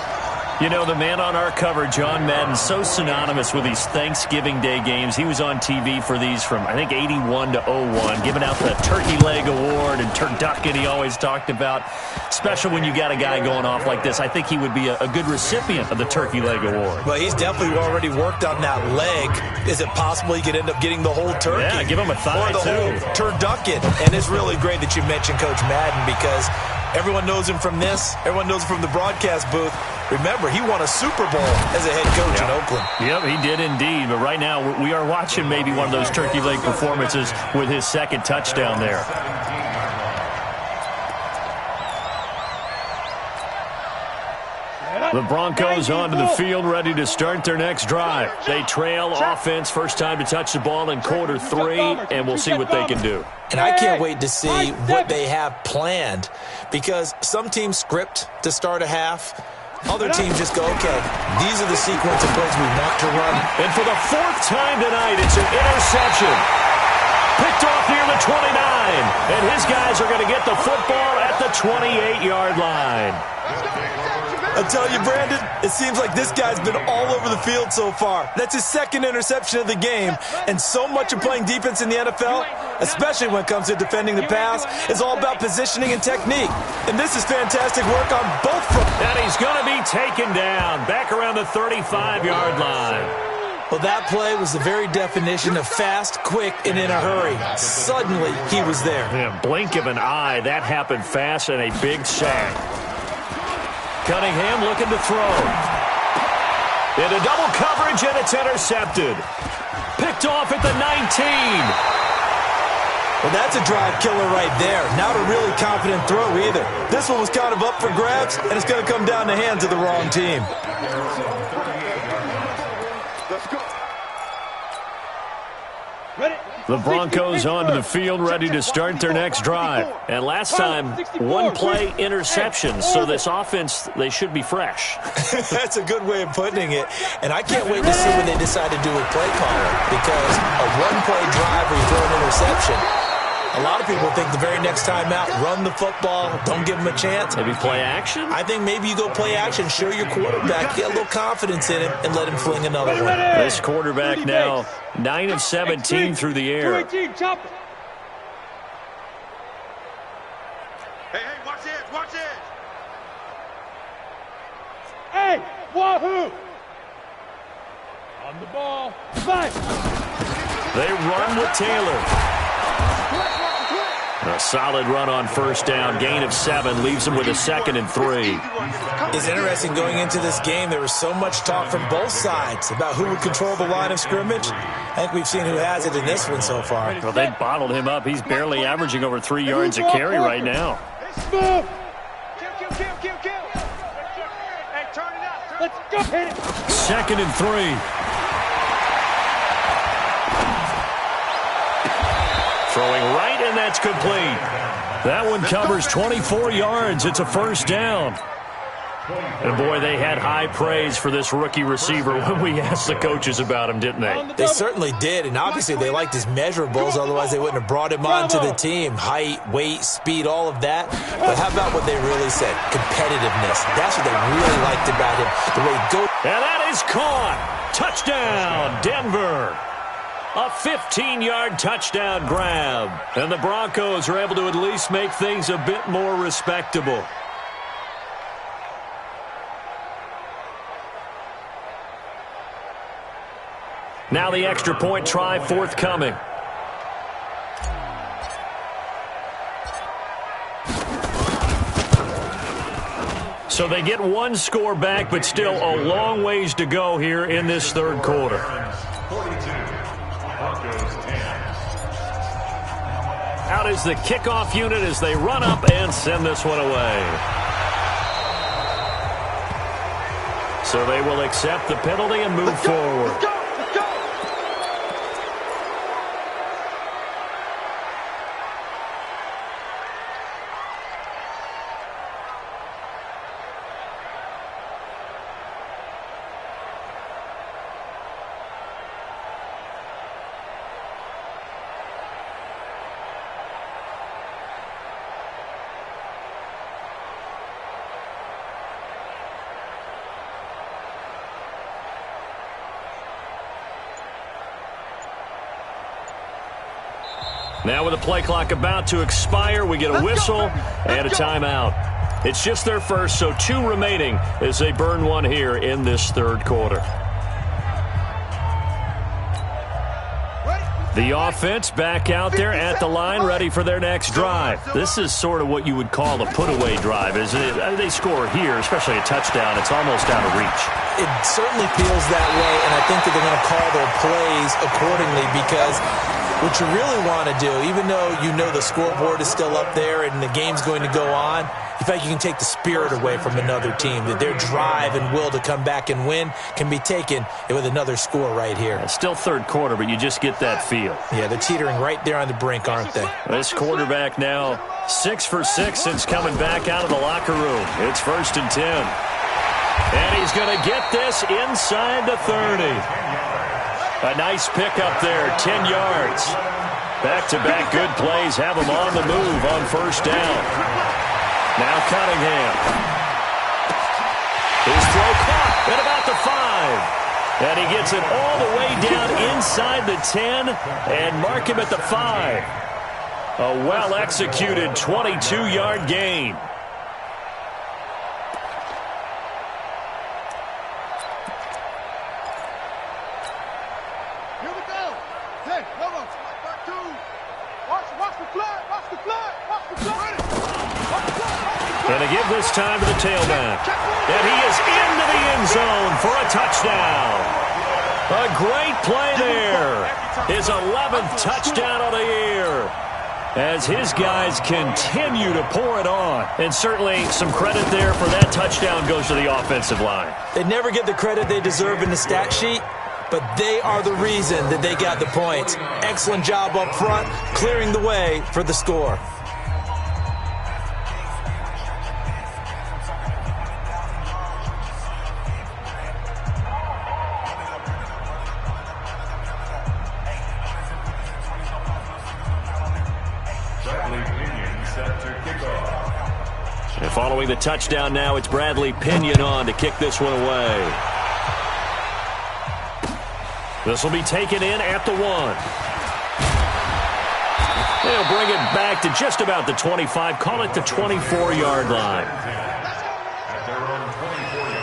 You know, the man on our cover, John Madden, so synonymous with these Thanksgiving Day games. He was on TV for these from, I think, 81 to 01, giving out the Turkey Leg Award and turducken he always talked about. Special when you got a guy going off like this. I think he would be a good recipient of the Turkey Leg Award. Well, he's definitely already worked on that leg. Is it possible he could end up getting the whole turkey? Yeah, give him a thigh, or the whole turducken. And it's really great that you mentioned Coach Madden because everyone knows him from this. Everyone knows him from the broadcast booth. Remember, he won a Super Bowl as a head coach in Oakland. Yep, he did indeed. But right now, we are watching maybe one of those turkey leg performances with his 2nd touchdown there. The Broncos onto the field, ready to start their next drive. They trail offense, first time to touch the ball in quarter 3, and we'll see what they can do. And I can't wait to see what they have planned because some teams script to start a half. Other teams just go, okay, these are the sequence of plays we want to run. And for the 4th time tonight, it's an interception. Picked off near the 29. And his guys are going to get the football at the 28-yard line. I tell you, Brandon, it seems like this guy's been all over the field so far. That's his 2nd interception of the game. And so much of playing defense in the NFL, especially when it comes to defending the pass, is all about positioning and technique. And this is fantastic work on both fronts. And he's going to be taken down back around the 35-yard line. Well, that play was the very definition of fast, quick, and in a hurry. Suddenly, he was there. Yeah, blink of an eye. That happened fast and a big sack. Cunningham looking to throw. Into double coverage, and it's intercepted. Picked off at the 19. Well, that's a drive killer right there. Not a really confident throw either. This one was kind of up for grabs, and it's going to come down the hands of the wrong team. The Broncos onto the field, ready to start their next drive. And last time, one-play interceptions, so this offense, they should be fresh. That's a good way of putting it. And I can't wait to see what they decide to do with play calling, because a one-play drive where you throw an interception, a lot of people think the very next time out, run the football, don't give them a chance. Maybe play action? I think maybe you go play action, show your quarterback, get a little confidence in him, and let him fling another one. This quarterback now 9 of 17 through the air. Hey, watch it, watch it. Hey, wahoo! On the ball, fight. They run with Taylor. A solid run on first down. Gain of 7 leaves them with a 2nd and 3. It's interesting going into this game. There was so much talk from both sides about who would control the line of scrimmage. I think we've seen who has it in this one so far. Well, they bottled him up. He's barely averaging over 3 yards a carry right now. Kill. Hey, turn it up. Let's go. Hit it. 2nd and 3. Throwing right, and that's complete. That one covers 24 yards. It's a first down. And, boy, they had high praise for this rookie receiver when we asked the coaches about him, didn't they? They certainly did, and obviously they liked his measurables. Otherwise, they wouldn't have brought him onto the team. Height, weight, speed, all of that. But how about what they really said? Competitiveness. That's what they really liked about him. The way he goes. And that is caught. Touchdown, Denver. A 15-yard touchdown grab. And the Broncos are able to at least make things a bit more respectable. Now the extra point try forthcoming. So they get one score back, but still a long ways to go here in this third quarter. Out is the kickoff unit as they run up and send this one away. So they will accept the penalty and move forward. Now with the play clock about to expire, we get a whistle and a timeout. It's just their first, so 2 remaining as they burn one here in this third quarter. The offense back out there at the line, ready for their next drive. This is sort of what you would call a put-away drive, isn't it? They score here, especially a touchdown. It's almost out of reach. It certainly feels that way, and I think that they're going to call their plays accordingly, because what you really want to do, even though you know the scoreboard is still up there and the game's going to go on, you feel like you can take the spirit away from another team, that their drive and will to come back and win can be taken with another score right here. It's still third quarter, but you just get that feel. Yeah, they're teetering right there on the brink, aren't they? This quarterback now 6 for 6 since coming back out of the locker room. It's 1st and 10. And he's going to get this inside the 30. A nice pickup there, 10 yards. Back-to-back good plays have him on the move on first down. Now Cunningham. His throw caught at about the 5. And he gets it all the way down inside the 10 and mark him at the 5. A well-executed 22-yard gain. Hey, hold on. Back two. Watch the flood. Watch the flood. Watch the flood. And they give this time to the tailback. And he is into the end zone for a touchdown. A great play there. His 11th touchdown of the year, as his guys continue to pour it on. And certainly some credit there for that touchdown goes to the offensive line. They never get the credit they deserve in the stat sheet, but they are the reason that they got the points. Excellent job up front, clearing the way for the score. And following the touchdown now, it's Bradley Pinion on to kick this one away. This will be taken in at the 1. They'll bring it back to just about the 25, call it the 24-yard line. At their own 24-yard line.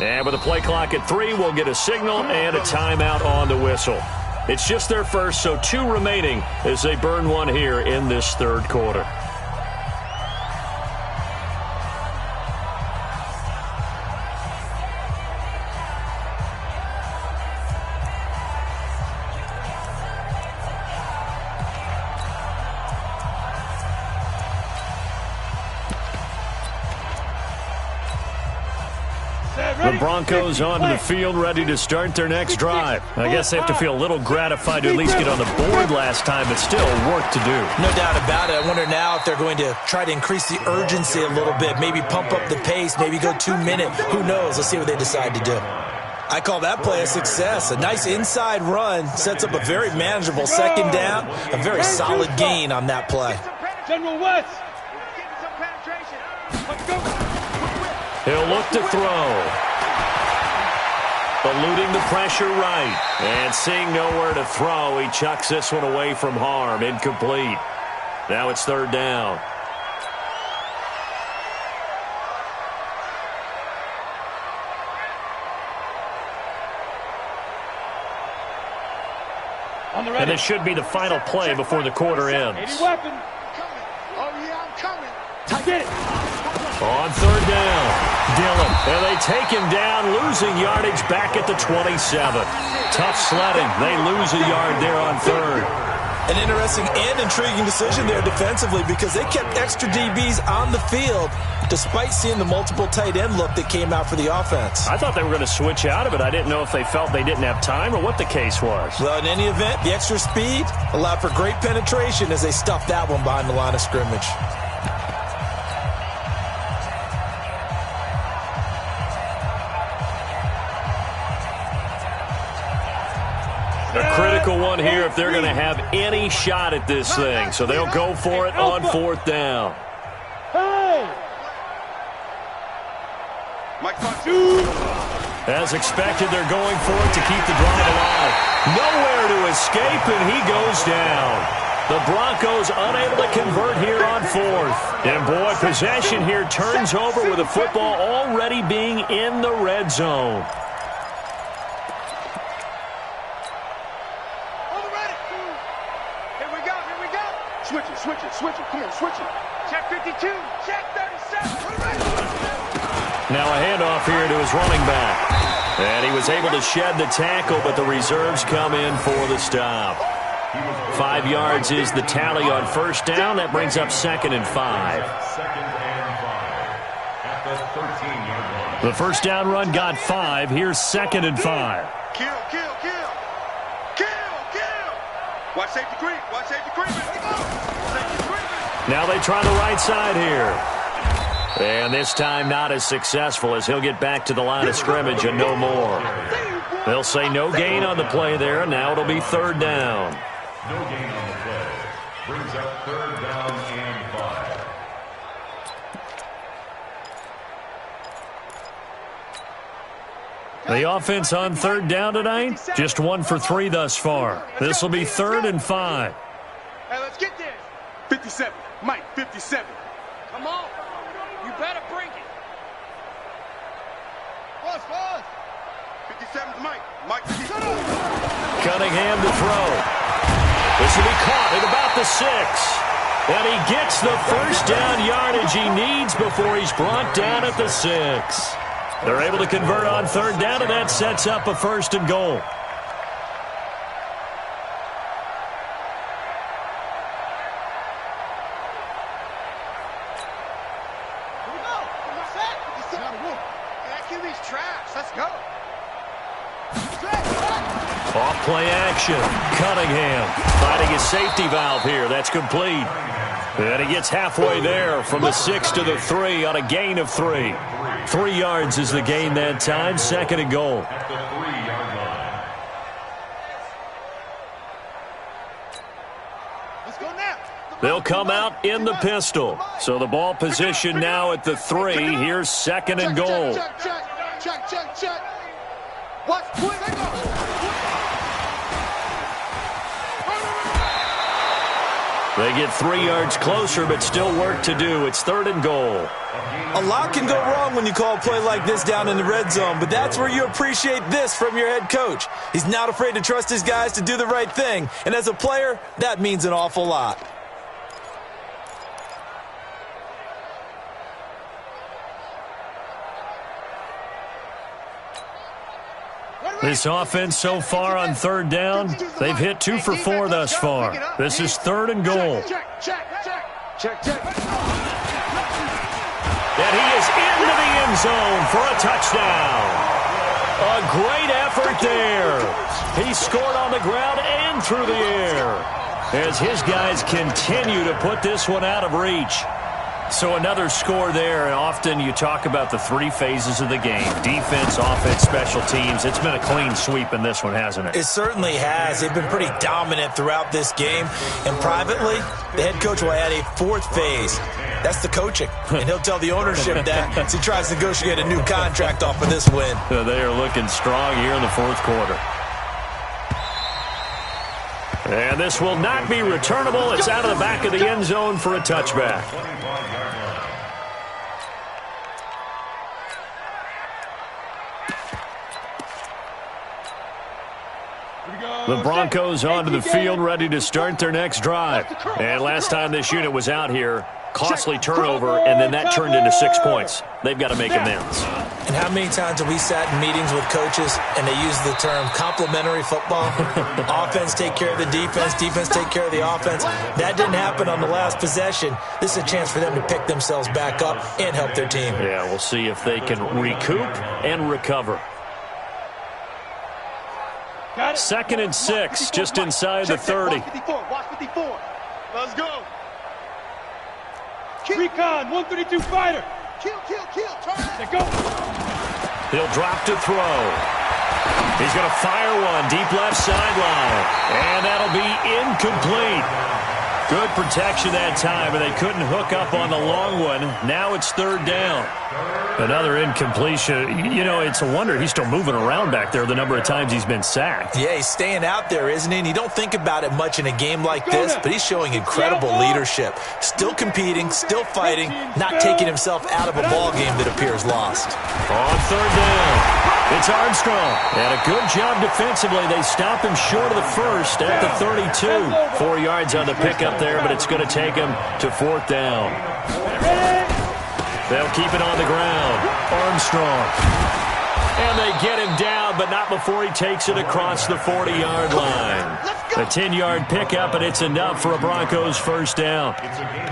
And with the play clock at 3, we'll get a signal and a timeout on the whistle. It's just their first, so 2 remaining as they burn one here in this third quarter. The Broncos onto the field, ready to start their next drive. I guess they have to feel a little gratified to at least get on the board last time, but still work to do. No doubt about it. I wonder now if they're going to try to increase the urgency a little bit, maybe pump up the pace, maybe go 2-minute. Who knows? Let's see what they decide to do. I call that play a success. A nice inside run sets up a very manageable second down, a very solid gain on that play. General West. He'll look to throw. Eluding the pressure right. And seeing nowhere to throw, he chucks this one away from harm. Incomplete. Now it's third down. And this should be the final play before the quarter ends. Any weapon. Oh, yeah, I'm coming. Get it. On third down, Dillon. And they take him down, losing yardage back at the 27. Tough sledding. They lose a yard there on third. An interesting and intriguing decision there defensively because they kept extra DBs on the field despite seeing the multiple tight end look that came out for the offense. I thought they were going to switch out of it. I didn't know if they felt they didn't have time or what the case was. Well, in any event, the extra speed allowed for great penetration as they stuffed that one behind the line of scrimmage. A critical one here if they're going to have any shot at this thing. So they'll go for it on fourth down. As expected, they're going for it to keep the drive alive. Nowhere to escape, and he goes down. The Broncos unable to convert here on fourth. And boy, possession here turns over with the football already being in the red zone. Switch it. Come on, switch it. Check 52. Check 37. Now a handoff here to his running back. And he was able to shed the tackle, but the reserves come in for the stop. 5 yards is the tally on first down. That brings up 2nd and 5. Second and 5 at the 13-yard line. The first down run got 5. Here's 2nd and 5. Kill. Watch safety creep. Now they try the right side here. And this time not as successful as he'll get back to the line of scrimmage and no more. They'll say no gain on the play there. Now it'll be third down. No gain on the play. Brings up third down and 5. The offense on third down tonight, just 1 for 3 thus far. This will be 3rd and 5. Hey, let's get this. 57. Mike, 57. Come on. You better bring it. Boss. 57's Mike. Mike, shut up. Cunningham to throw. This will be caught at about the 6. And he gets the first down yardage he needs before he's brought down at the 6. They're able to convert on third down, and that sets up a 1st and goal. Off play action. Cunningham finding his safety valve here. That's complete. And he gets halfway there from the 6 to the 3 on a gain of 3. 3 yards is the gain that time. 2nd and goal. At the 3-yard line. Let's go now. They'll come out in the pistol. So the ball position now at the 3. Here's 2nd and goal. Check. Watch, quick. They get 3 yards closer, but still work to do. It's 3rd and goal. A lot can go wrong when you call a play like this down in the red zone, but that's where you appreciate this from your head coach. He's not afraid to trust his guys to do the right thing, and as a player, that means an awful lot. This offense so far on third down, they've hit 2 for 4 thus far. This is 3rd and goal. Check. And he is into the end zone for a touchdown. A great effort there. He scored on the ground and through the air as his guys continue to put this one out of reach. So another score there, and often you talk about the 3 phases of the game. Defense, offense, special teams. It's been a clean sweep in this one, hasn't it? It certainly has. They've been pretty dominant throughout this game. And privately, the head coach will add a 4th phase. That's the coaching. And he'll tell the ownership that as he tries to negotiate a new contract off of this win. They are looking strong here in the 4th quarter. And this will not be returnable. It's out of the back of the end zone for a touchback. The Broncos onto the field, ready to start their next drive. And last time this unit was out here, costly turnover, and then that turned into 6 points. They've got to make amends. And how many times have we sat in meetings with coaches and they use the term complementary football? Offense take care of the defense, defense take care of the offense. That didn't happen on the last possession. This is a chance for them to pick themselves back up and help their team. Yeah, we'll see if they can recoup and recover. 2nd and 6, just inside the 30. Watch 54. Let's go. Recon, 132 fighter. Kill. Turn. Go. He'll drop to throw. He's going to fire one deep left sideline. And that'll be incomplete. Good protection that time, and they couldn't hook up on the long one. Now it's 3rd down. Another incompletion. You know, it's a wonder he's still moving around back there the number of times he's been sacked. Yeah, he's staying out there, isn't he? And you don't think about it much in a game like this, but he's showing incredible leadership. Still competing, still fighting, not taking himself out of a ball game that appears lost. On 3rd down. It's Armstrong. And a good job defensively. They stop him short of the 1st at the 32. 4 yards on the pickup there, but it's going to take him to 4th down. They'll keep it on the ground. Armstrong. And they get him down, but not before he takes it across the 40-yard line. A 10-yard pickup, and it's enough for a Broncos first down.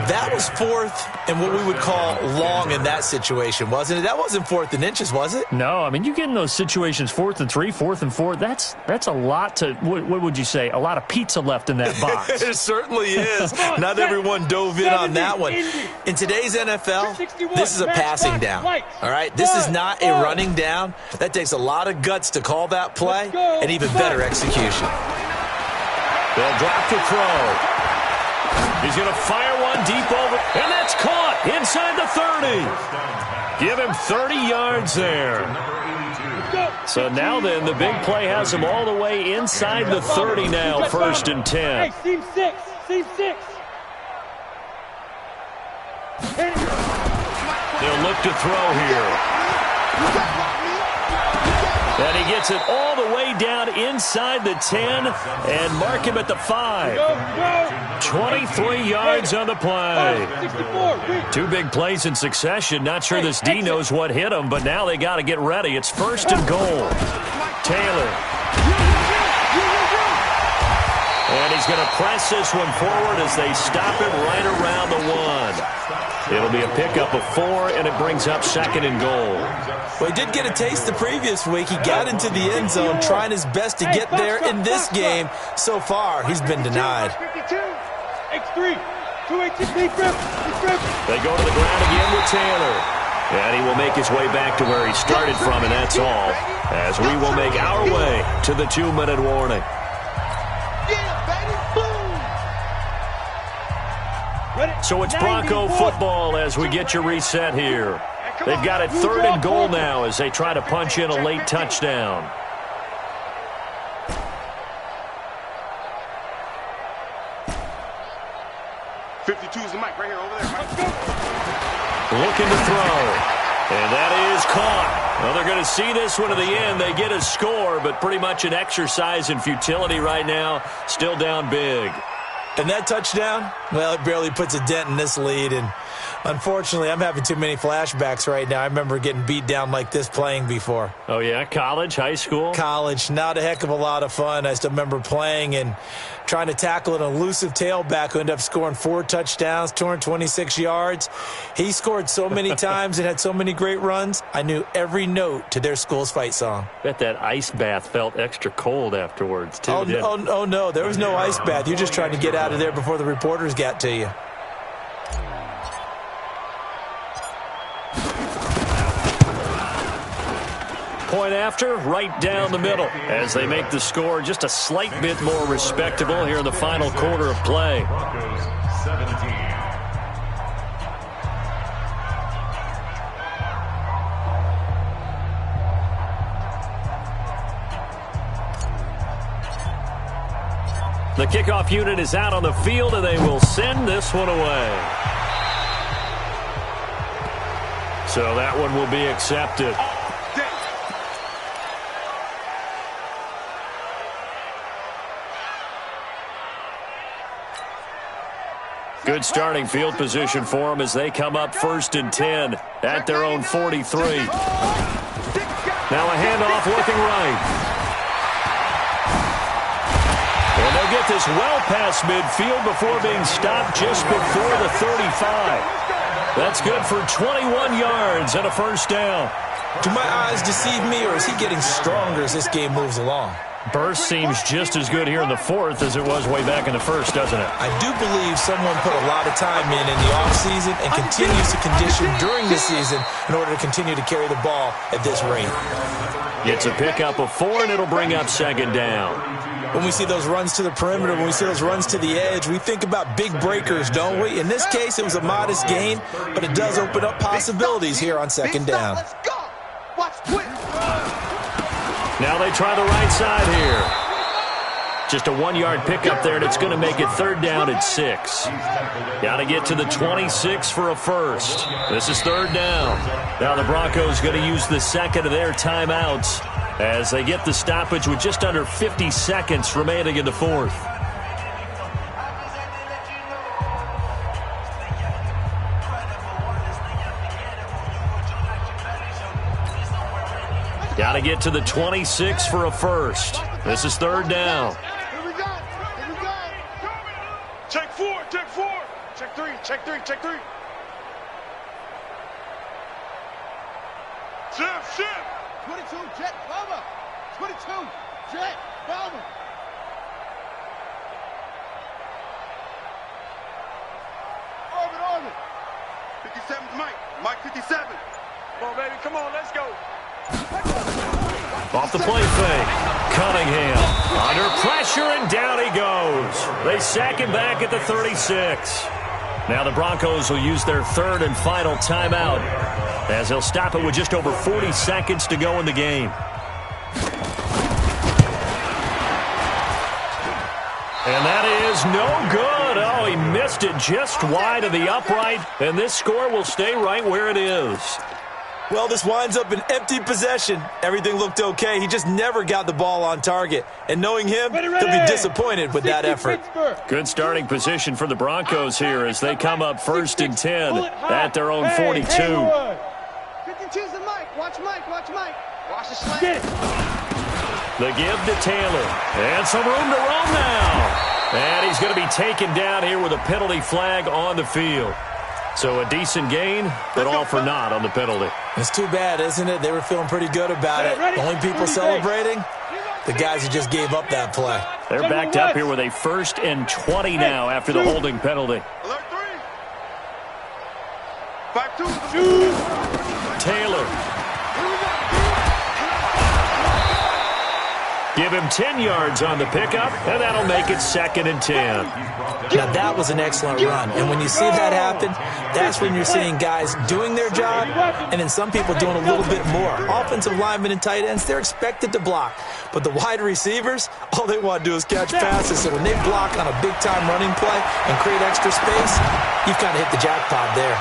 That was fourth and what we would call long in that situation, wasn't it? That wasn't fourth and inches, was it? No, I mean, you get in those situations, 4th and 3, 4th and 4. That's a lot to, what would you say, a lot of pizza left in that box. It certainly is. Not everyone dove in on that one. In today's NFL, this is a passing down. All right? This is not a running down. That takes a lot of guts to call that play and even better execution. They'll drop to throw. He's going to fire one deep over, and that's caught inside the 30. Give him 30 yards there. So now then, the big play has him all the way inside the 30 now, 1st and 10. Hey, seam 6. They'll look to throw here. And he gets it all the way down inside the 10 and mark him at the 5. 23 yards on the play. 2 big plays in succession. Not sure this D knows what hit him, but now they got to get ready. It's 1st and goal. Taylor. And he's going to press this one forward as they stop it right around the 1. It'll be a pickup of 4, and it brings up 2nd and goal. Well, he did get a taste the previous week. He got into the end zone, trying his best to get there in this game. So far, he's been denied. They go to the ground again with Taylor. And he will make his way back to where he started from, and that's all. As we will make our way to the 2-minute warning. So it's Bronco football as we get your reset here. They've got it 3rd and goal now as they try to punch in a late touchdown. .52's the mic right here over there. Looking to throw. And that is caught. Well, they're going to see this one to the end. They get a score, but pretty much an exercise in futility right now. Still down big. And that touchdown, well, it barely puts a dent in this lead. And unfortunately, I'm having too many flashbacks right now. I remember getting beat down like this playing before. Oh, yeah? College, high school? College. Not a heck of a lot of fun. I still remember playing and trying to tackle an elusive tailback who ended up scoring 4 touchdowns, 226 yards. He scored so many times and had so many great runs, I knew every note to their school's fight song. Bet that ice bath felt extra cold afterwards, too. Oh, no. There was no ice bath. You're just trying to get out of there before the reporters got to you. Point after, right down the middle as they make the score just a slight bit more respectable here in the final quarter of play. Broncos 17. The kickoff unit is out on the field, and they will send this one away. So that one will be accepted. Good starting field position for them as they come up 1st and 10 at their own 43. Now a handoff looking right. And they'll get this well past midfield before being stopped just before the 35. That's good for 21 yards and a first down. Do my eyes deceive me, or is he getting stronger as this game moves along? Burst seems just as good here in the 4th as it was way back in the 1st, doesn't it? I do believe someone put a lot of time in the offseason and continues to condition during the season in order to continue to carry the ball at this rate. It's a pickup of 4, and it'll bring up 2nd down. When we see those runs to the perimeter, when we see those runs to the edge, we think about big breakers, don't we? In this case, it was a modest gain, but it does open up possibilities here on 2nd down. Let's go. Watch quick. Now they try the right side here. Just a 1-yard pickup there, and it's going to make it 3rd down at 6. Got to get to the 26 for a first. This is 3rd down. Now the Broncos going to use the 2nd of their timeouts as they get the stoppage with just under 50 seconds remaining in the 4th. Got to get to the 26 for a first. This is 3rd down. Check three, check three. Shift. 22, jet, cover. 22, jet, cover. Orbit. 57's Mike. Mike 57. Come on, baby. Come on, let's go. Off the play fake. Cunningham under pressure, and down he goes. They sack him back at the 36. Now the Broncos will use their third and final timeout, as they'll stop it with just over 40 seconds to go in the game. And that is no good. Oh, he missed it just wide of the upright, and this score will stay right where it is. Well, this winds up an empty possession. Everything looked okay. He just never got the ball on target. And knowing him, he'll be disappointed with that effort. Good starting position for the Broncos here as they come up 1st and 10 at their own 42. 52's the Mike. Watch Mike. Watch the slant. The give to Taylor. And some room to roam now. And he's going to be taken down here with a penalty flag on the field. So a decent gain, but all for naught on the penalty. It's too bad, isn't it? They were feeling pretty good about it. The only people celebrating, the guys who just gave up that play. They're backed up here with a 1st and 20 now after the holding penalty. Alert 3. 5-2. Taylor. Give him 10 yards on the pickup, and that'll make it 2nd and 10. Now, that was an excellent run. And when you see that happen, that's when you're seeing guys doing their job and then some people doing a little bit more. Offensive linemen and tight ends, they're expected to block. But the wide receivers, all they want to do is catch passes. So when they block on a big-time running play and create extra space, you've kind of hit the jackpot there.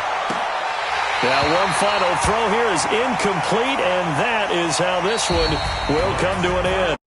Now, one final throw here is incomplete, and that is how this one will come to an end.